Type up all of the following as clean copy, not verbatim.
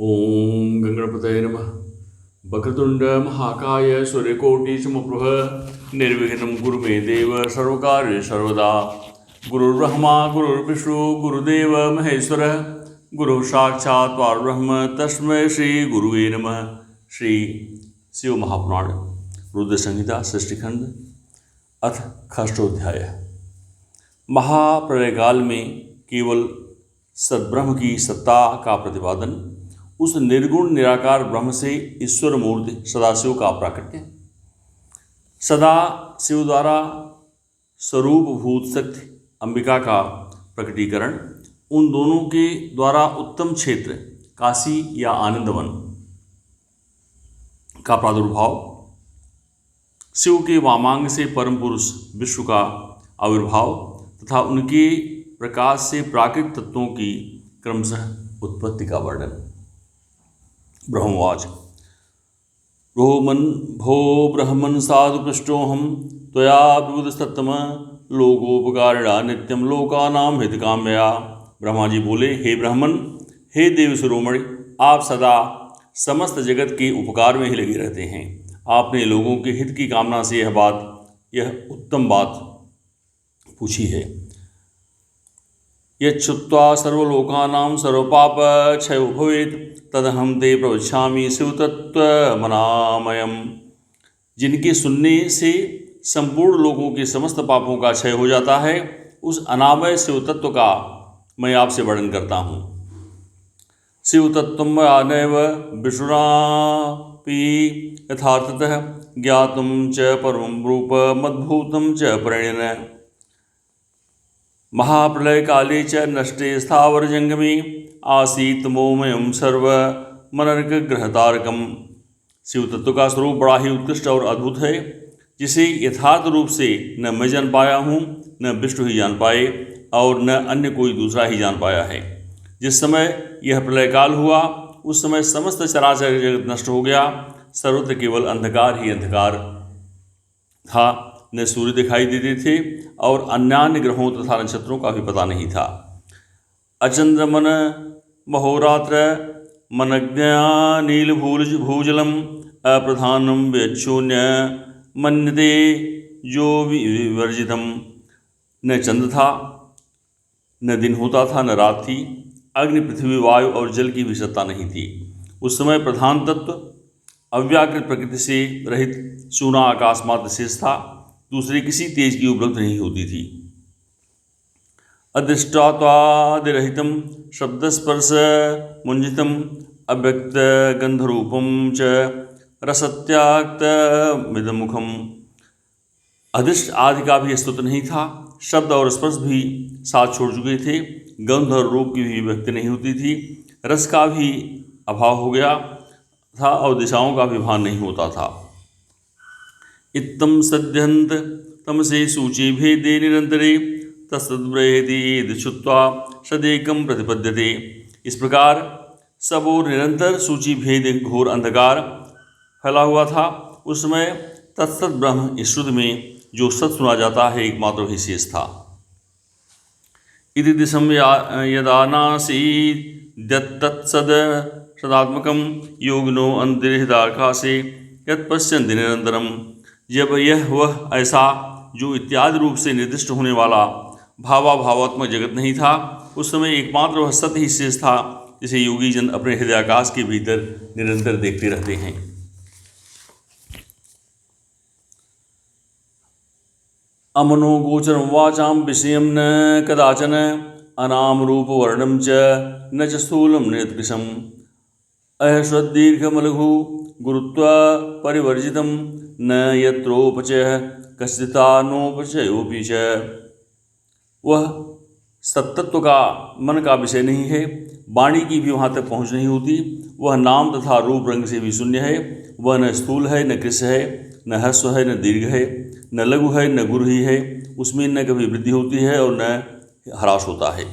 ओम गंगणपतये नमः। वक्रतुंड महाकाय सूर्यकोटिसमप्रभ निर्विघ्नं कुरु मे देव सर्वकार्येषु सर्वदा। गुरुर्ब्रह्मा गुरुर्विष्णु गुरुदेव महेश्वर गुरु साक्षात् परब्रह्म तस्मै श्री गुरुवे नमः। श्री शिव महापुराण रुद्र संहिता सृष्टिखंड अथ षष्ठोध्याय। महाप्रलयकाल में केवल सद्ब्रह्म की सत्ता का प्रतिपादन, उस निर्गुण निराकार ब्रह्म से ईश्वर मूर्ति सदाशिव का प्राकट्य, सदा शिव द्वारा स्वरूपभूत शक्ति अंबिका का प्रकटीकरण, उन दोनों के द्वारा उत्तम क्षेत्र काशी या आनंदवन का प्रादुर्भाव, शिव के वामांग से परम पुरुष विश्व का आविर्भाव तथा उनके प्रकाश से प्राकृतिक तत्वों की क्रमशः उत्पत्ति का वर्णन। ब्रह्मवाच भो ब्रह्मन् साधु पृष्ठोऽहं त्वया विबुधस्तत्तम लोकोपकारिणा नित्यं लोकानां हितकाम्यया। ब्रह्मा जी बोले, हे ब्राह्मण, हे देव शिरोमणि, आप सदा समस्त जगत के उपकार में ही लगे रहते हैं। आपने लोगों के हित की कामना से यह उत्तम बात पूछी है। यच्छ्रुत्वा सर्वलोकानां सर्वपापक्षयो भवेत् तदहं ते प्रवक्ष्यामि शिवतत्त्वमनामयम्। जिनके सुनने से संपूर्ण लोगों के समस्त पापों का क्षय हो जाता है, उस अनामय शिवतत्व का मैं आपसे वर्णन करता हूँ। शिवतत्त्वमनैव विष्णुनापि यथार्थतः ज्ञातुं च परमं रूप मद्भूतं च प्रणयन। महाप्रलय काले च नष्टे स्थावर जंगमे आसीत मोमयम सर्व मनर्क ग्रहतारकम। शिव तत्व का स्वरूप बड़ा ही उत्कृष्ट और अद्भुत है, जिसे यथार्थ रूप से न मैं जान पाया हूँ, न विष्णु ही जान पाए और न अन्य कोई दूसरा ही जान पाया है। जिस समय यह प्रलय काल हुआ, उस समय समस्त चराचर जगत नष्ट हो गया। सर्वत्र केवल अंधकार ही अंधकार था। न सूर्य दिखाई देते थे और अन्यान्य ग्रहों तथा नक्षत्रों का भी पता नहीं था। अचंद्रमन महोरात्र मनज्ञा नीलभूजलम अप्रधानम व्यच्छून्य मन्यते जो विवर्जितम। न चंद्र था, न दिन होता था, न रात थी। अग्नि, पृथ्वी, वायु और जल की भी सत्ता नहीं थी। उस समय प्रधान तत्व अव्याकृत प्रकृति से रहित सूना आकाश मात्र शेष था। दूसरे किसी तेज की उपलब्ध नहीं होती थी। अदृष्टात्वादिरहितं शब्दस्पर्श मुंजितं अव्यक्त गंधरूपं च रसत्याक्तमिदमुखम। अदृष्ट आदि का भी अस्तित्व नहीं था। शब्द और स्पर्श भी साथ छोड़ चुके थे। गंध और रूप की भी व्यक्ति नहीं होती थी। रस का भी अभाव हो गया था और दिशाओं का भी भान नहीं होता था। इत्थं सद्यन्त तमसे सूची भेदे निरंतरे तत्सद्ब्रहेति श्रुत्वा सदेकं प्रतिपद्यते। इस प्रकार सब और निरंतर सूची भेद घोर अंधकार फैला हुआ था। उस समय तत्सत ब्रह्म इस श्रुति में जो सत सुना जाता है, एकमात्र ही शेष था। इति दिशं यदा नासीद्यत्तत्सद् सदात्मकं योगिनो अंतर्हिताकाशे यत्पश्यन्ति निरंतरम। जब वह ऐसा जो इत्यादि रूप से निर्दिष्ट होने वाला भावात्मक जगत नहीं था, उस समय एकमात्र वह सत्य ही शेष था, जिसे योगी जन अपने हृदयाकाश के भीतर निरंतर देखते रहते हैं। अमनो गोचरं वाचां विषयं न कदाचन अनाम रूप वर्णम च न च स्थूलम नेत्रकृशम। अश्वदीर्घमलघु गुरुत्व परिवर्जितम न यत्रोपचय कश्चितानोपचयोपि च। वह सत्तत्व का मन का विषय नहीं है। वाणी की भी वहाँ तक पहुँच नहीं होती। वह नाम तथा रूप रंग से भी शून्य है। वह न स्थूल है, न कृश है, न ह्रस्व है, न दीर्घ है, न लघु है, न गुरु ही है। उसमें न कभी वृद्धि होती है और न ह्रास होता है।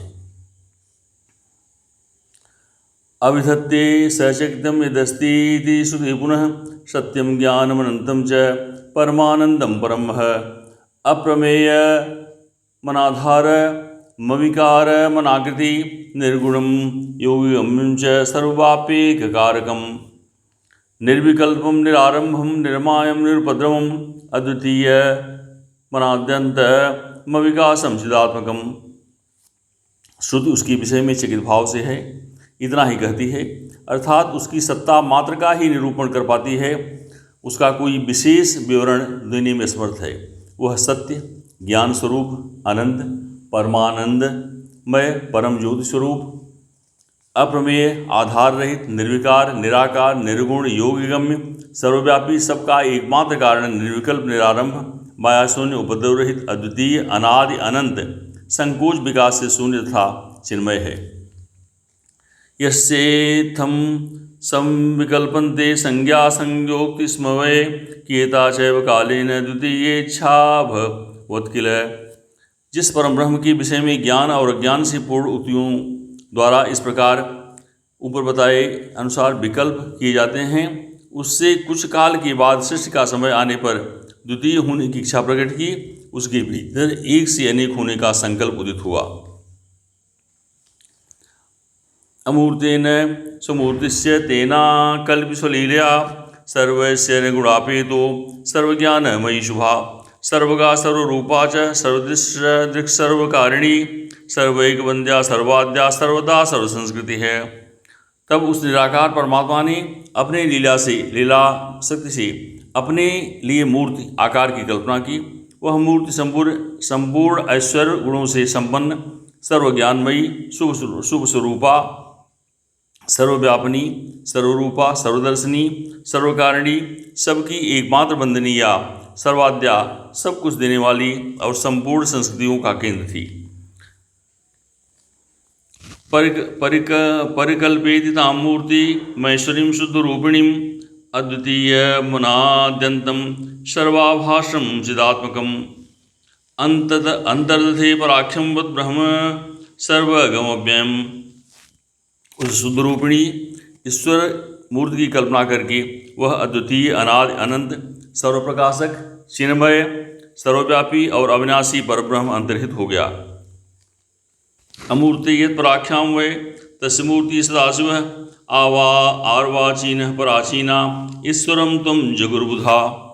अविधत्ते सचकितं यदस्तीति श्रुति पुनः सत्यं ज्ञानमनन्तं च परमानंदं परमः। अप्रमेय मनाधार मविकार मनाकृति निर्गुणम योगिगम्यं च सर्वव्यापीकारकम निर्विकल्पम निरारंभम निर्मायम निरुपद्रवम अद्वितीय मनाद्यंत मविकासम चिदात्मकम। श्रुति उसके विषय में चकित भाव से है, इतना ही कहती है, अर्थात उसकी सत्ता मात्र का ही निरूपण कर पाती है, उसका कोई विशेष विवरण देने में समर्थ है। वह सत्य, ज्ञान स्वरूप, अनंत, परमानंदमय, परम ज्योति स्वरूप, अप्रमेय, आधार रहित, निर्विकार, निराकार, निर्गुण, योगिगम्य, सर्वव्यापी, सबका एकमात्र कारण, निर्विकल्प, निरारंभ, माया शून्य, उपद्रव रहित, अद्वितीय, अनादि, अनंत, संकोच विकास से शून्य तथा चिन्मय है। यस्येत्थं संविकल्पन्ते संज्ञा संयोक्ति स्मवये कियता चैव कालेन द्वितीयेच्छाभवत् किल। जिस परम ब्रह्म के विषय में ज्ञान और अज्ञान से पूर्ण उक्तियों द्वारा इस प्रकार ऊपर बताए अनुसार विकल्प किए जाते हैं, उससे कुछ काल के बाद सृष्टि का समय आने पर द्वितीय होने की इच्छा प्रकट की, उसके भीतर एक से अनेक होने का संकल्प उदित हुआ। अमूर्तेन सुमूर्तिस्य तेना कल्पिस्वलीलया सर्वस्य निर्गुणापेतो सर्वज्ञानमयी शुभा सर्वगा सर्वरूपा च सर्वदृक् सर्वकारिणी सर्वैकवन्द्या सर्वाद्या सर्वदा सर्वसंस्कृति है। तब उस निराकार परमात्मा ने अपने लीला शक्ति से अपने लिए मूर्ति आकार की कल्पना की। वह मूर्ति संपूर्ण ऐश्वर्य गुणों से संपन्न, सर्वज्ञानमयी, शुभ स्वरूपा, सर्वव्यापिनी, सर्वरूपा, सर्वदर्शनी, सर्वकारिणी, सबकी एकमात्र बंदनीया, सर्वाद्या, सब कुछ देने वाली और संपूर्ण संस्कृतियों का केंद्र थी। परिकल्पेतितां मूर्ति महेश्वरीं शुद्धरूपिणीं अद्वितीय मुनाद्यन्तं सर्वाभासं चिदात्मकम् अंतर्दधे पराख्यं वद ब्रह्म सर्वगमव्ययम्। उस शुद्ध रूपिणी ईश्वर मूर्ति की कल्पना करके वह अद्वितीय, अनादि, अनंत, सर्वप्रकाशक, चिन्मय, सर्वव्यापी और अविनाशी परब्रह्म अंतर्हित हो गया। अमूर्ति यत् पराख्यां वै तस्य मूर्ति सदाशिव आर्वाचीन पराचीना ईश्वरम तुम जगुर्बुधा।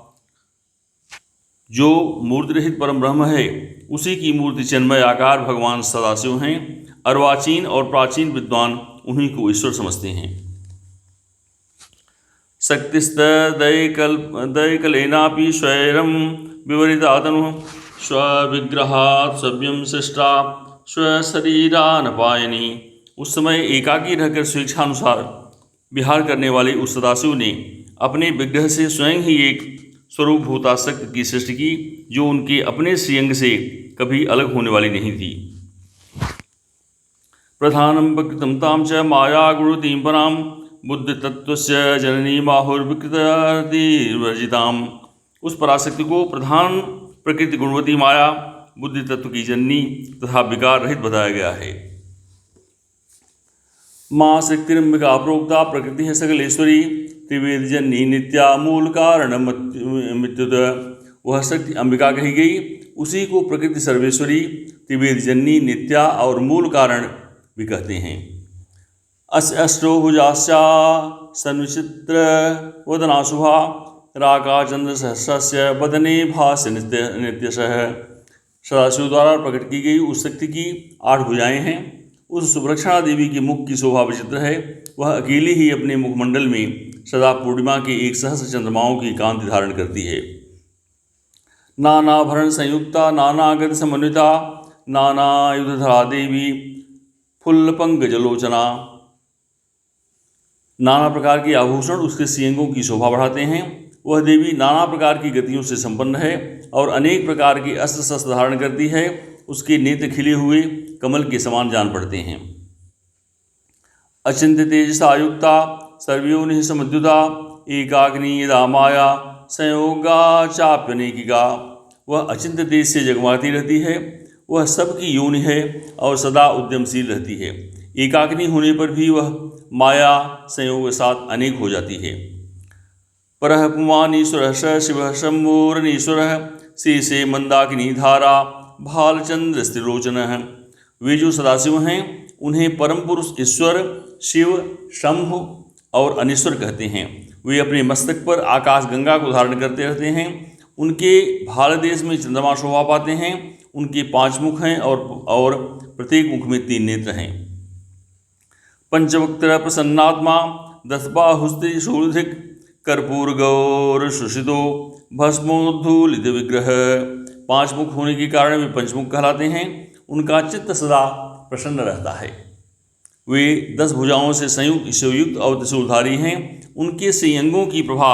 जो मूर्ति रहित परम ब्रह्म है, उसी की मूर्ति चिन्मय आकार भगवान सदाशिव हैं। अर्वाचीन और प्राचीन विद्वान उन्हीं को ईश्वर समझते हैं। शक्तिस्तदैकलेनापि स्वैरं विवरिता तनुः स्वविग्रहात् सव्यं सृष्टा स्वशरीरानपायनी। उस समय एकाकी रहकर स्वेच्छानुसार विहार करने वाले उस सदाशिव ने अपने विग्रह से स्वयं ही एक स्वरूपभूता शक्ति की सृष्टि की, जो उनके अपने श्रीअंग से कभी अलग होने वाली नहीं थी। प्रधानं प्रकृतं तां च माया गुणतीं परां बुद्धितत्त्वस्य जननी माहुर्विकृतिवर्जिताम्। उस पराशक्ति को प्रधान प्रकृति गुणवती माया, बुद्धि तत्व की जननी तथा विकार रहित बताया गया है। माँ शक्तिरंबिका प्रोक्ता प्रकृति है सकलेश्वरी त्रिवेद जननी नित्या मूल कारण मृत्युत। वह शक्ति अंबिका कही गई, उसी को प्रकृति सर्वेश्वरी, त्रिवेद जननी, नित्या और मूल कारण भी कहते हैं। अष्टोभुजास्या सन्विचित्र वदना शुभा राका चंद्र सहस्रस्य वदने भास्य नित्यशः। सदाशिव द्वारा प्रकट की गई उस शक्ति की 8 भुजाएं हैं। उस सुभलक्षणा देवी की मुख की शोभा विचित्र है। वह अकेले ही अपने मुखमंडल में सदा पूर्णिमा के 1 सहस्र चंद्रमाओं की कांति धारण करती है। नानाभरण संयुक्ता नानागति समन्विता नानायुधधरा देवी फुल्लपंकजलोचना। नाना प्रकार के आभूषण उसके सिंगों की शोभा बढ़ाते हैं। वह देवी नाना प्रकार की गतियों से संपन्न है और अनेक प्रकार के अस्त्र शस्त्र धारण करती है। उसके नेत्र खिले हुए कमल के समान जान पड़ते हैं। अचिंत्य तेजसा युक्ता सर्वयोनि समुद्युता एकाग्नि यदा माया संयोगा चाप्यनेकिका। वह अचिंत्य तेज से जगमाती रहती है। वह सबकी योनि है और सदा उद्यमशील रहती है। एकाग्नि होने पर भी वह माया संयोग के साथ अनेक हो जाती है। परः पुमानीश्वर शिव शंभुरनीश्वर शीर्षे मंदाकिनी धारा भालचंद्र स्त्रिलोचन। वे जो सदाशिव हैं उन्हें परम पुरुष ईश्वर, शिव, शंभु और अनीश्वर कहते हैं। वे अपने मस्तक पर आकाश गंगा को धारण करते रहते हैं। उनके भारत देश में चंद्रमा शोभा पाते हैं। उनके 5 मुख हैं और प्रत्येक मुख में 3 नेत्र हैं। पंचवक्त्र प्रसन्नात्मा, 10 बाहुस्त्री शूलधिक, कर्पूर गौर सुषितो, भस्मोद्धूलित विग्रह। 5 मुख होने के कारण वे पंचमुख कहलाते हैं। उनका चित्त सदा प्रसन्न रहता है। वे 10 भुजाओं से संयुक्त और त्रिशूलधारी हैं। उनके 6 अंगों की प्रभा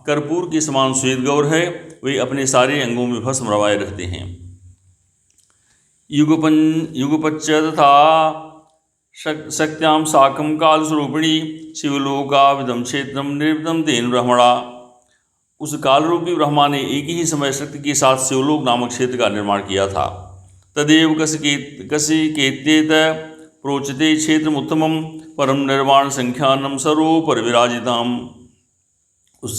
कर्पूर के समान श्वेत गौर है। वे अपने सारे अंगों में भस्म रवाए रहते हैं। युगपच्च तथा शक्त्याम साकं कालस्वरूपिणी, शिवलोकाविदं क्षेत्रम निर्मितं तेन ब्रह्मणा। उस कालरूपी ब्रह्मा ने एक ही समय शक्ति के साथ शिवलोक नामक क्षेत्र का निर्माण किया था। तदेव कसिकेत्येत प्रोचते क्षेत्रमुत्तमं, परम निर्माण संख्यानम सर्वोपर विराजिताम। उस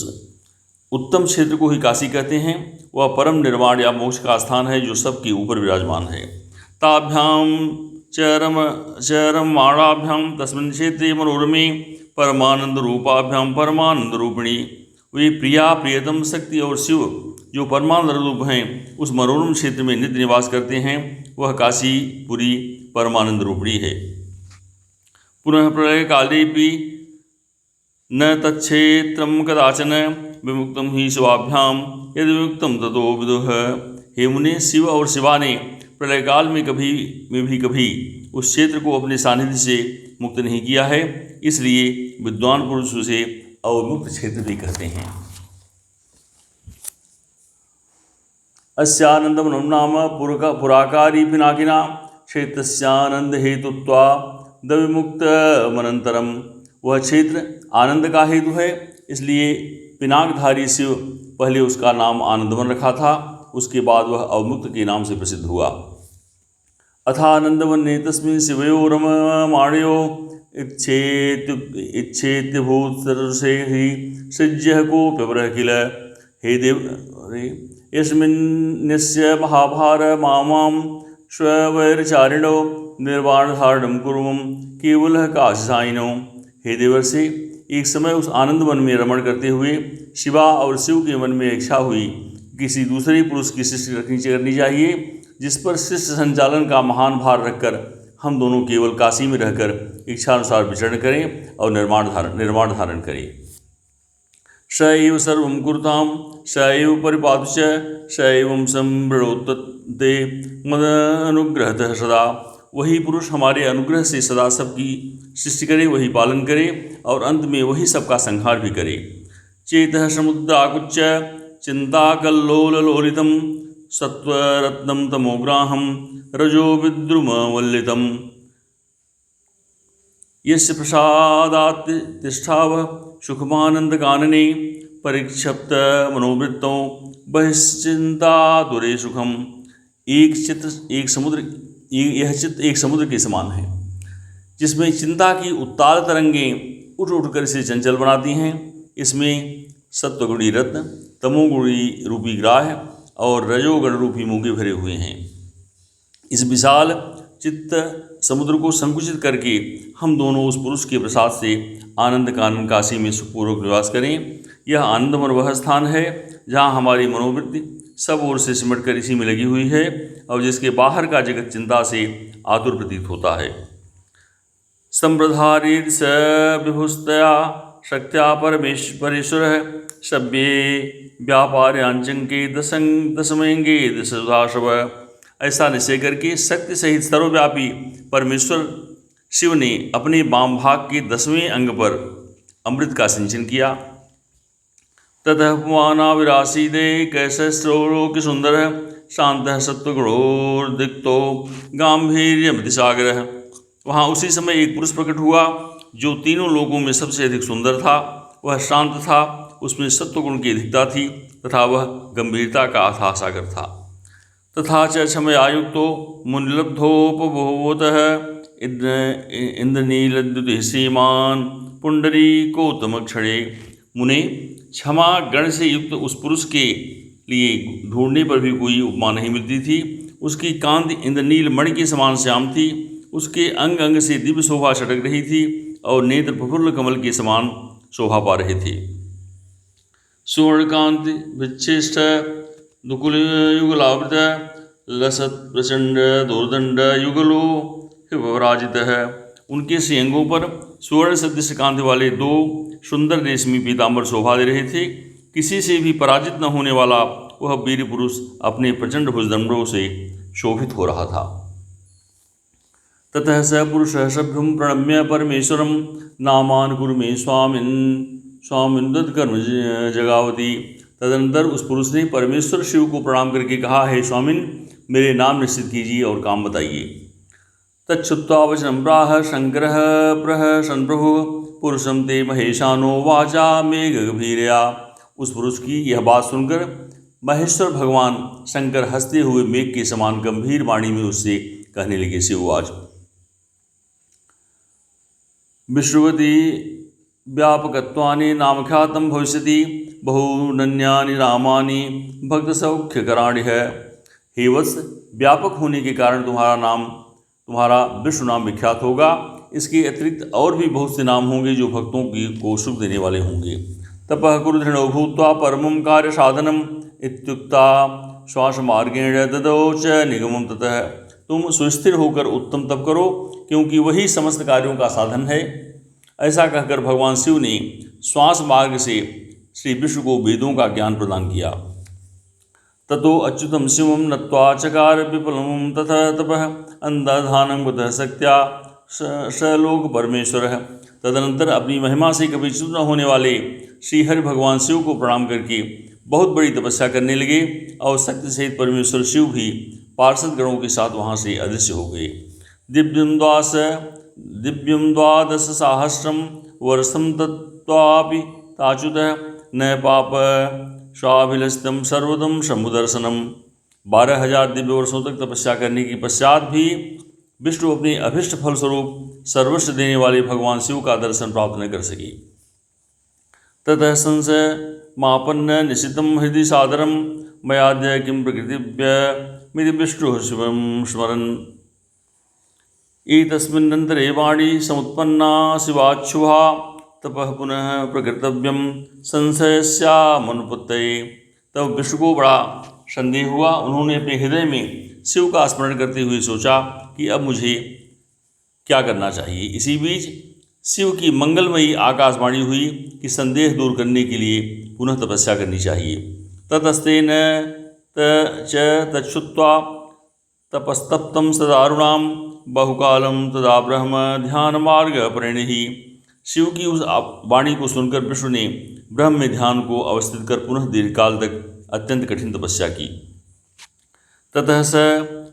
उत्तम क्षेत्र को ही काशी कहते हैं। वह परम निर्वाण या मोक्ष का स्थान है जो सबके ऊपर विराजमान है। ताभ्याम चरमाणाभ्याम तस्मिन् क्षेत्रे मनोरमे, परमानंद रूपाभ्याम परमानंद रूपिणी। वे प्रिया, प्रियतम, शक्ति और शिव जो परमानंद रूप हैं उस मनोरम क्षेत्र में नित्य निवास करते हैं। वह काशीपुरी परमानंद रूपिणी है। पुनः प्रलय कालेपि न तच्छेत्रम कदाचन, विमुक्तम ही शिवाभ्याम यदि विमुक्तम ततो विदुः। हे मुने, शिव और शिवा ने प्रलय काल में कभी उस क्षेत्र को अपने सानिध्य से मुक्त नहीं किया है, इसलिए विद्वान पुरुष उसे अवमुक्त क्षेत्र भी कहते हैं। अस्यानंदवनं नाम पुराकारी पिनाकिना, क्षेत्रस्यानंद हेतुत्वा दविमुक्तमनंतरम। वह क्षेत्र आनंद का हेतु है, इसलिए पिनाकधारी शिव पहले उसका नाम आनंदवन रखा था। उसके बाद वह अवमुक्त के नाम से प्रसिद्ध हुआ। अथानंदवन्ने तस्मिन् शिवयोरमाणयो इच्छेत्यभूतसरसे हि सृज्यः कोऽप्यवरः किल। हे देव, यस्मिन्नस्य महाभार मामां स्वैरचारिणो निर्वाणधारणं कुर्वं केवलः काशीसायिनो। हे देवर्षि, एक समय उस आनंद वन में रमण करते हुए शिवा और शिव के मन में इच्छा हुई किसी दूसरे पुरुष की सृष्टि करनी चाहिए, जिस पर सृष्टि संचालन का महान भार रखकर हम दोनों केवल काशी में रहकर इच्छानुसार विचरण करें और निर्माण धारण करें। स एव सर्वं कुरुतां स एव परिपातु च स एवं संवृणोत्ते मदनुग्रहतः सदा। वही पुरुष हमारे अनुग्रह से सदा सबकी सृष्टि करे, वही पालन करे और अंत में वही सबका संहार भी करे। चेतः समुद्राकुच्च चिंताकल्लोललोलितं, सत्वरत्नं तमोग्राहं रजो विद्रुमवल्लितं। यस्य प्रसादात् तिष्ठाव सुखमानंदकानने, परिक्षप्त मनोवृत्तों बहिश्चिंतातुरे सुखम। यह चित्त एक समुद्र के समान है, जिसमें चिंता की उत्ताल तरंगें उठ उठकर इसे चंचल बनाती हैं। इसमें सत्वगुणी रत्न, तमोगुणी रूपी ग्राह और रजोगण रूपी मूंगे भरे हुए हैं। इस विशाल चित्त समुद्र को संकुचित करके हम दोनों उस पुरुष के प्रसाद से आनंद कानन काशी में सुखपूर्वक निवास करें। यह आनंदमय वह स्थान है जहाँ हमारी मनोवृत्ति सब ओर से सिमटकर इसी में लगी हुई है और जिसके बाहर का जगत चिंता से आतुर प्रतीत होता है। संप्रधारित स विभुस्तया शक्त्या परमेश्वरेश्वरः, सभ्ये व्यापार्यांचंके दशमेंगे दशधाशव। ऐसा निश्चय करके शक्ति सहित सर्वव्यापी परमेश्वर शिव ने अपने वाम भाग के 10वें अंग पर अमृत का सिंचन किया। ततः पुमानाविरासीदे कैसस्रोलोक सुंदर, शांतः सत्वगुणोर्दिक्तो गांभीर्यमतिसागरः। वहाँ उसी समय एक पुरुष प्रकट हुआ जो तीनों लोगों में सबसे अधिक सुंदर था। वह शांत था, उसमें सत्वगुण की अधिकता थी तथा वह गंभीरता का अथाह सागर था। तथा च क्षमयायुक्तो मुनिलब्धोपभोवतः इंद्रनीलद्युतिः श्रीमान् पुंडरीकोत्तमक्षणे। मुने, क्षमा गण से युक्त उस पुरुष के लिए ढूंढने पर भी कोई उपमा नहीं मिलती थी। उसकी कांति इंद्रनील मणि के समान श्याम थी। उसके अंग अंग से दिव्य शोभा छटक रही थी और नेत्र प्रफुल्ल कमल के समान शोभा पा रहे थे। सुवर्णकांति विच्छिष्ट दुकुल युगलावृत लसत प्रचंड दोर्दंड युगलो विभराजित है। उनके श्रीअंगों पर सुवर्ण सदृश कांति वाले दो सुंदर रेशमी पीतांबर शोभा दे रहे थे। किसी से भी पराजित न होने वाला वह वीर पुरुष अपने प्रचंड भुजदंडों से शोभित हो रहा था। ततः स पुरुषः सभ्यं प्रणम्य परमेश्वरं नामान कुरु मे स्वामिन् तत्कर्म जगावती। तदनंतर उस पुरुष ने परमेश्वर शिव को प्रणाम करके कहा, हे स्वामिन, मेरे नाम निश्चित कीजिए और काम बताइए। तच्छ्रुत्वा वचनं प्राह शंकरः प्रहसन् प्रभुः पुरुषं ते महेशानो वाचा मेघ गभीरया। उस पुरुष की यह बात सुनकर महेश्वर भगवान शंकर हंसते हुए मेघ के समान गंभीर वाणी में उससे कहने लगे, शिववाच विश्रुवती व्यापकत्वानि नामख्यातं भविष्यति बहुनन्यानि रामानि भक्तसौख्यकराणि है। हे वत्स, व्यापक होने के कारण तुम्हारा विष्णु नाम विख्यात होगा। इसके अतिरिक्त और भी बहुत से नाम होंगे जो भक्तों को सुख देने वाले होंगे। तपः कुरु दृढो भूत्वा परमं कार्य साधनम इत्युक्ता श्वास मार्गेण ददौ च निगमं ततः। तुम सुस्थिर होकर उत्तम तप करो, क्योंकि वही समस्त कार्यों का साधन है। ऐसा कहकर भगवान शिव ने श्वास मार्ग से श्री विष्णु को वेदों का ज्ञान प्रदान किया। ततो अच्युतम शिवम नत्वा चकार विपुलम तथा तपः अंधाधानं बुतः शक्त्या स लोक परमेश्वरः। तदनंतर अपनी महिमा से कभी च्युत न होने वाले श्री हरि भगवान शिव को प्रणाम करके बहुत बड़ी तपस्या करने लगे और शक्ति सहित परमेश्वर शिव भी पार्षद गणों के साथ वहाँ से अदृश्य हो गए। दिव्यं द्वादश सहस्रम वर्षं तत्त्वापि ताच्युतः न पाप स्वाभिलषितं सर्वदं शंभुदर्शनम। 12,000 दिव्य वर्षों तक तपस्या करने के पश्चात भी विष्णु अपने अभिष्ट फलस्वरूप सर्वस्व देने वाले भगवान शिव का दर्शन प्राप्त न कर सके। ततः संशय मापन्न निशितं हृदि सादरं मयाद्य किं प्रकृतिभ्य विष्णु शिवं स्मरन्। एतस्मिन्नन्तरे वाणी समुत्पन्ना शिवाच्छुभा तपः पुनः प्रकृतव्यं संशयस्यामनुपत्तये। तब विष्णु को बड़ा संदेह हुआ। उन्होंने अपने हृदय में शिव का स्मरण करते हुए सोचा कि अब मुझे क्या करना चाहिए। इसी बीच शिव की मंगलमयी आकाशवाणी हुई कि संदेह दूर करने के लिए पुनः तपस्या करनी चाहिए। ततस्तेन तच्छ्रुत्वा तपस्तप्तं सदारुणां बहुकालं तदा ब्रह्म ध्यान मार्ग परिणिः। शिव की उस वाणी को सुनकर विष्णु ने ब्रह्म में ध्यान को अवस्थित कर पुनः दीर्घकाल तक अत्यंत कठिन तपस्या की। ततः स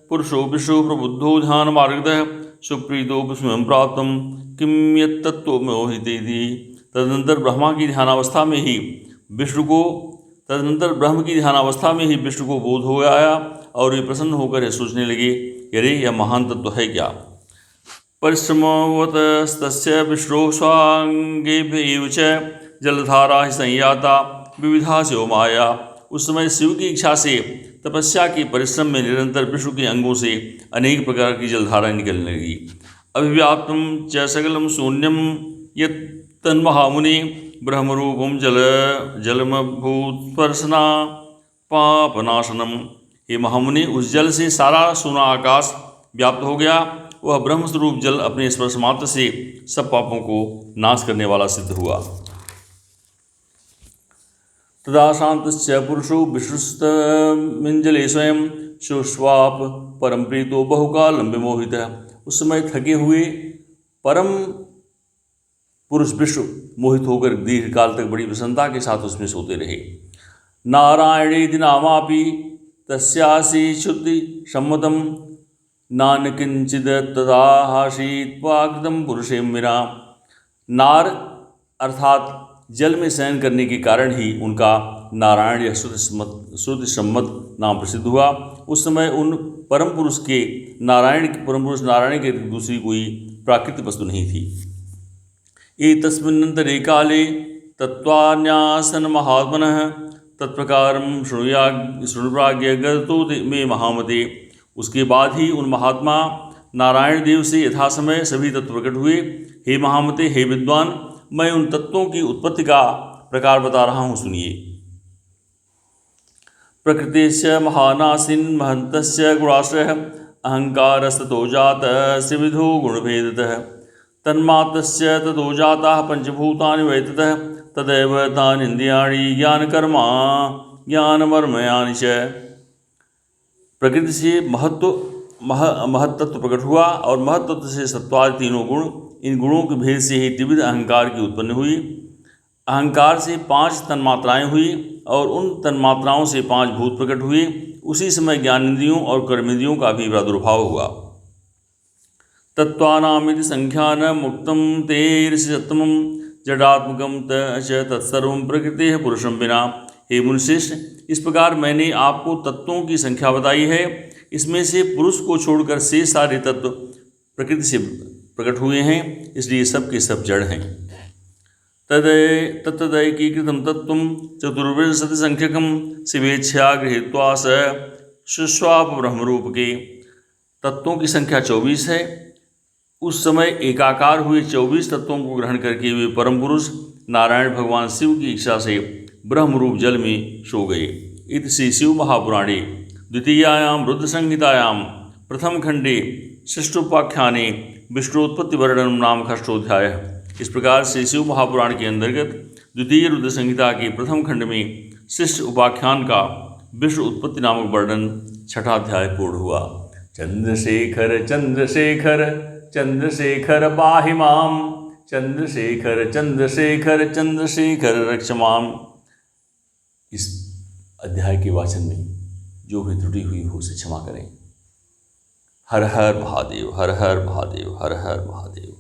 पुरुषो विष्णु प्रबुद्धो ध्यान मार्गतः सुप्रीतो विस्मयं प्राप्तं किं यत्तत्त्वमोहितेति। तदनंतर ब्रह्म की ध्यानावस्था में ही विष्णु को बोध हो आया और वे प्रसन्न होकर यह सोचने लगे, अरे यह महान तत्व है क्या। परिश्रमवतस्तस्य विष्णु स्वांगेभ्य एव च जलधारा ही संयाता विविधा से माया। उस समय शिव की इच्छा से तपस्या के परिश्रम में निरंतर विष्णु के अंगों से अनेक प्रकार की जलधाराएं निकलने लगी। अभिव्याप्तं च सकलं शून्यं यत्तन्महामुने ब्रह्मरूपं जलमभूत्स्पर्शना पापनाशनम। हे महामुनि, उस जल से सारा सोना आकाश व्याप्त हो गया। वह ब्रह्मस्वरूप जल अपने स्पर्श मात्र से सब पापों को नाश करने वाला सिद्ध हुआ। तदा शांतस्य पुरुषो विष्णुस्तमिंजले स्वयं शुष्वाप परम प्रीतो बहुकालं विमोहितः। उस समय थके हुए परम पुरुष विष्णु मोहित होकर दीर्घकाल तक बड़ी प्रसन्नता के साथ उसमें सोते रहे। नारायणेति नामापि तस्यासि शुद्धि सम्मतं नानकिंचिद तदाहासीत्वाकृतं पुरुषे मिरा। नार अर्थात जल में शयन करने के कारण ही उनका नारायण या श्रुति सम्मत नाम प्रसिद्ध हुआ। उस समय उन परम पुरुष नारायण के दूसरी कोई प्राकृतिक वस्तु नहीं थी। एतस्मिन्नन्तरे काले तत्त्वान्यासन महात्मनः तत्प्रकारं शृणुप्राज्ञ गतो मे महामते। उसके बाद ही उन महात्मा नारायण देव से यथासमय सभी तत्व प्रकट हुए। हे महामते, हे विद्वान, मैं उन तत्वों की उत्पत्ति का प्रकार बता रहा हूँ, सुनिए। प्रकृतिस्य महानासिन महन्तस्य गुणाश्रयः अहंकारस्ततो जातः त्रिविधो गुणभेदतः तन्मात्रस्य ततो जाताः पंचभूतानि वै ततः तदैव तानि इन्द्रियाणि ज्ञानकर्मा ज्ञानमर्मयानि च। प्रकृति से महत्तत्व प्रकट हुआ और महत्तत्व से सत्वादि तीनों गुण, इन गुणों के भेद से ही त्रिविध अहंकार की उत्पन्न हुई। अहंकार से 5 तन्मात्राएं हुई और उन तन्मात्राओं से 5 भूत प्रकट हुए। उसी समय ज्ञानेंद्रियों और कर्मेंद्रियों का भी प्रादुर्भाव हुआ। तत्त्वानामिति संख्यानम् उक्तं तेर्षितमं जडात्मकं तत्सर्वं प्रकृतेः पुरुषं विना। हे मुनिश्रेष्ठ, इस प्रकार मैंने आपको तत्वों की संख्या बताई है। इसमें से पुरुष को छोड़कर से सारे तत्व प्रकृति से प्रकट हुए हैं, इसलिए सब के सब जड़ हैं। तत्तदैकीकृतं तत्त्वं चतुर्विंशतिसंख्यकं शिवेच्छया गृहीत्वा स शुष्वाप ब्रह्मरूपके। तत्वों की संख्या 24 है। उस समय एकाकार हुए 24 तत्वों को ग्रहण करके वे परम पुरुष नारायण भगवान शिव की इच्छा से ब्रह्मरूप जल में सो गए। इति श्री शिव महापुराणे द्वितीयायां रुद्र संहितायां प्रथम खंडे षष्ठोपाख्याने विष्णुत्पत्ति वर्णनम नाम षष्ठोध्यायः। इस प्रकार से शिव महापुराण के अंतर्गत द्वितीय रुद्र संहिता के प्रथम खंड में शिष्ट उपाख्यान का विष्णु उत्पत्ति नामक वर्णन 6ठा अध्याय पूर्ण हुआ। चंद्रशेखर चंद्रशेखर चंद्रशेखर पाहि माम, चंद्रशेखर चंद्रशेखर चंद्रशेखर रक्ष माम। इस अध्याय के वाचन में जो भी त्रुटि हुई हो उसे क्षमा करें। हर हर महादेव, हर हर महादेव, हर हर महादेव।